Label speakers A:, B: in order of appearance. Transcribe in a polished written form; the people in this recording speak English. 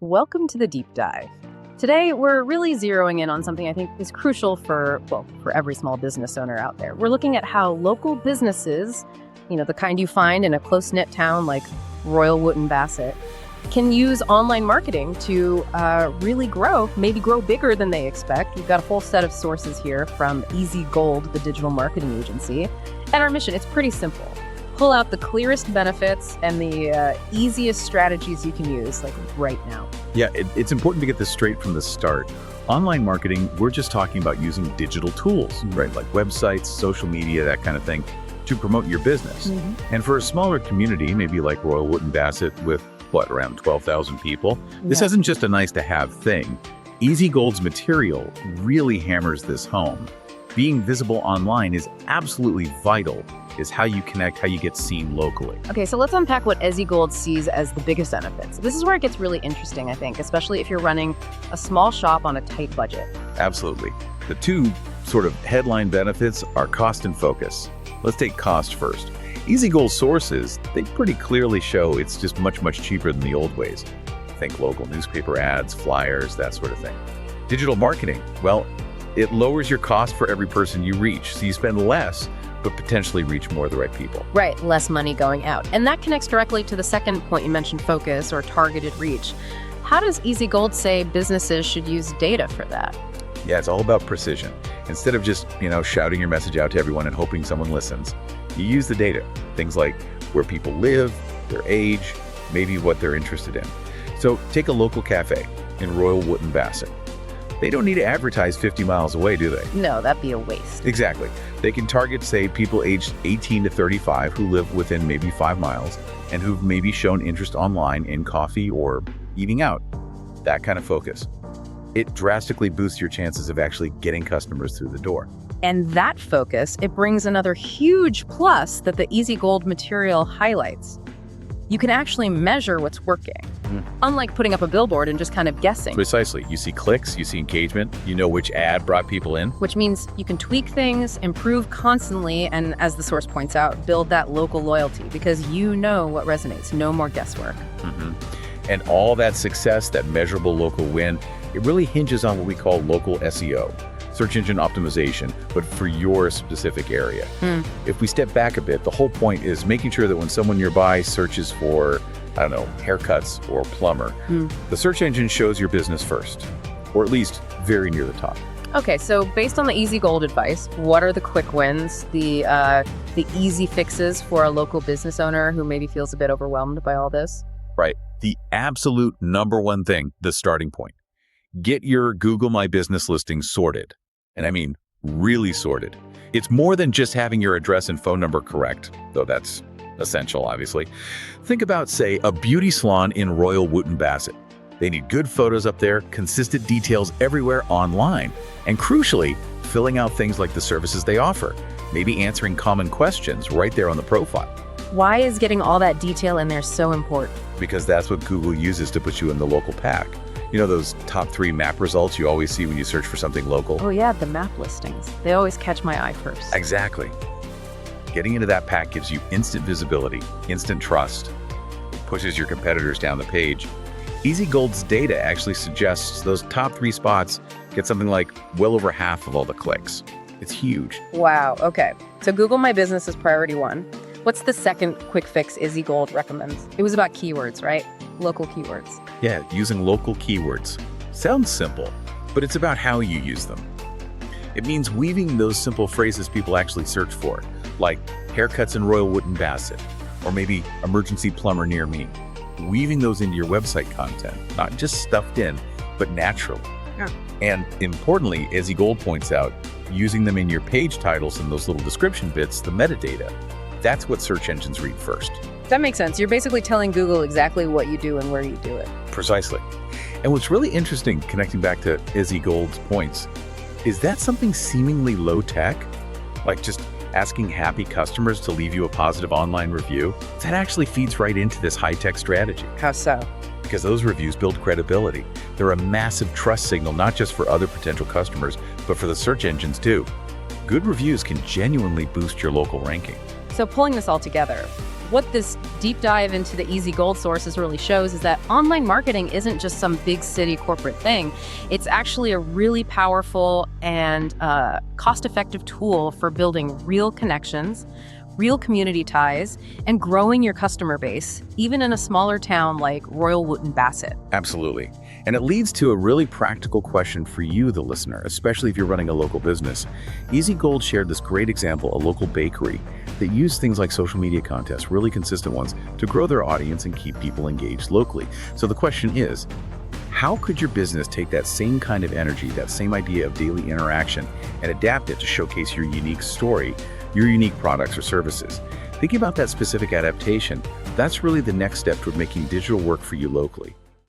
A: Welcome to the deep dive. Today, we're really zeroing in on something I think is crucial for every small business owner out there. We're looking at how local businesses, the kind you find in a close-knit town like Royal Wootton Bassett, can use online marketing to really grow, maybe grow bigger than they expect. We've got a whole set of sources here from Easy Gold, the digital marketing agency. And our mission, it's pretty simple. Pull out the clearest benefits and the easiest strategies you can use, like right now.
B: Yeah, it's important to get this straight from the start. Online marketing, we're just talking about using digital tools, right? Like websites, social media, that kind of thing, to promote your business. And for a smaller community, maybe like Royal Wootton Bassett with, around 12,000 people, this isn't just a nice-to-have thing. Easy Gold's material really hammers this home. Being visible online is absolutely vital. Is how you connect, how you get seen locally.
A: Okay, so let's unpack what Easy Gold sees as the biggest benefits. This is where it gets really interesting, I think, especially if you're running a small shop on a tight budget.
B: Absolutely. The two sort of headline benefits are cost and focus. Let's take cost first. Easy Gold sources, they pretty clearly show it's just much, much cheaper than the old ways. Think local newspaper ads, flyers, that sort of thing. Digital marketing, well, it lowers your cost for every person you reach, so you spend less, but potentially reach more of the right people.
A: Right, less money going out. And that connects directly to the second point you mentioned, focus or targeted reach. How does Easy Gold say businesses should use data for that?
B: Yeah, it's all about precision. Instead of just, shouting your message out to everyone and hoping someone listens, you use the data. Things like where people live, their age, maybe what they're interested in. So take a local cafe in Royal Wootton Bassett. They don't need to advertise 50 miles away, do they?
A: No, that'd be a waste.
B: Exactly. They can target, say, people aged 18 to 35 who live within maybe 5 miles and who've maybe shown interest online in coffee or eating out. That kind of focus. It drastically boosts your chances of actually getting customers through the door.
A: And that focus, it brings another huge plus that the Easy Gold material highlights. You can actually measure what's working. Unlike putting up a billboard and just kind of guessing.
B: Precisely. You see clicks, you see engagement, you know which ad brought people in.
A: Which means you can tweak things, improve constantly, and as the source points out, build that local loyalty because you know what resonates. No more guesswork.
B: And all that success, that measurable local win, it really hinges on what we call local SEO, search engine optimization, but for your specific area. If we step back a bit, the whole point is making sure that when someone nearby searches for, haircuts or plumber, the search engine shows your business first, or at least very near the top.
A: Okay, so based on the Easy Gold advice, what are the quick wins, the easy fixes for a local business owner who maybe feels a bit overwhelmed by all this?
B: Right. The absolute number one thing, the starting point. Get your Google My Business listing sorted. And I mean, really sorted. It's more than just having your address and phone number correct, though that's essential, obviously. Think about, say, a beauty salon in Royal Wootton Bassett. They need good photos up there, consistent details everywhere online, and crucially, filling out things like the services they offer, maybe answering common questions right there on the profile.
A: Why is getting all that detail in there so important?
B: Because that's what Google uses to put you in the local pack. You know those top 3 map results you always see when you search for something local?
A: Oh yeah, the map listings. They always catch my eye first.
B: Exactly. Getting into that pack gives you instant visibility, instant trust. It pushes your competitors down the page. Easy Gold's data actually suggests those top 3 spots get something like well over half of all the clicks. It's huge.
A: Wow, okay. So Google My Business is priority 1. What's the second quick fix Easy Gold recommends? It was about keywords, right? Local keywords.
B: Yeah, using local keywords. Sounds simple, but it's about how you use them. It means weaving those simple phrases people actually search for, like haircuts in Royal Wootton Bassett, or maybe emergency plumber near me. Weaving those into your website content, not just stuffed in, but naturally.
A: Yeah.
B: And importantly, as Easy Gold points out, using them in your page titles and those little description bits, the metadata. That's what search engines read first.
A: That makes sense. You're basically telling Google exactly what you do and where you do it.
B: Precisely. And what's really interesting, connecting back to Easy Gold's points, is that something seemingly low tech, like just asking happy customers to leave you a positive online review, that actually feeds right into this high-tech strategy.
A: How so?
B: Because those reviews build credibility. They're a massive trust signal, not just for other potential customers, but for the search engines too. Good reviews can genuinely boost your local ranking.
A: So pulling this all together, what this deep dive into the easy gold sources really shows is that online marketing isn't just some big city corporate thing. It's actually a really powerful and cost-effective tool for building real connections, real community ties, and growing your customer base, even in a smaller town like Royal Wootton Bassett.
B: Absolutely. And it leads to a really practical question for you, the listener, especially if you're running a local business. Easy Gold shared this great example, a local bakery that used things like social media contests, really consistent ones, to grow their audience and keep people engaged locally. So the question is, how could your business take that same kind of energy, that same idea of daily interaction, and adapt it to showcase your unique story, your unique products or services? Thinking about that specific adaptation, that's really the next step toward making digital work for you locally.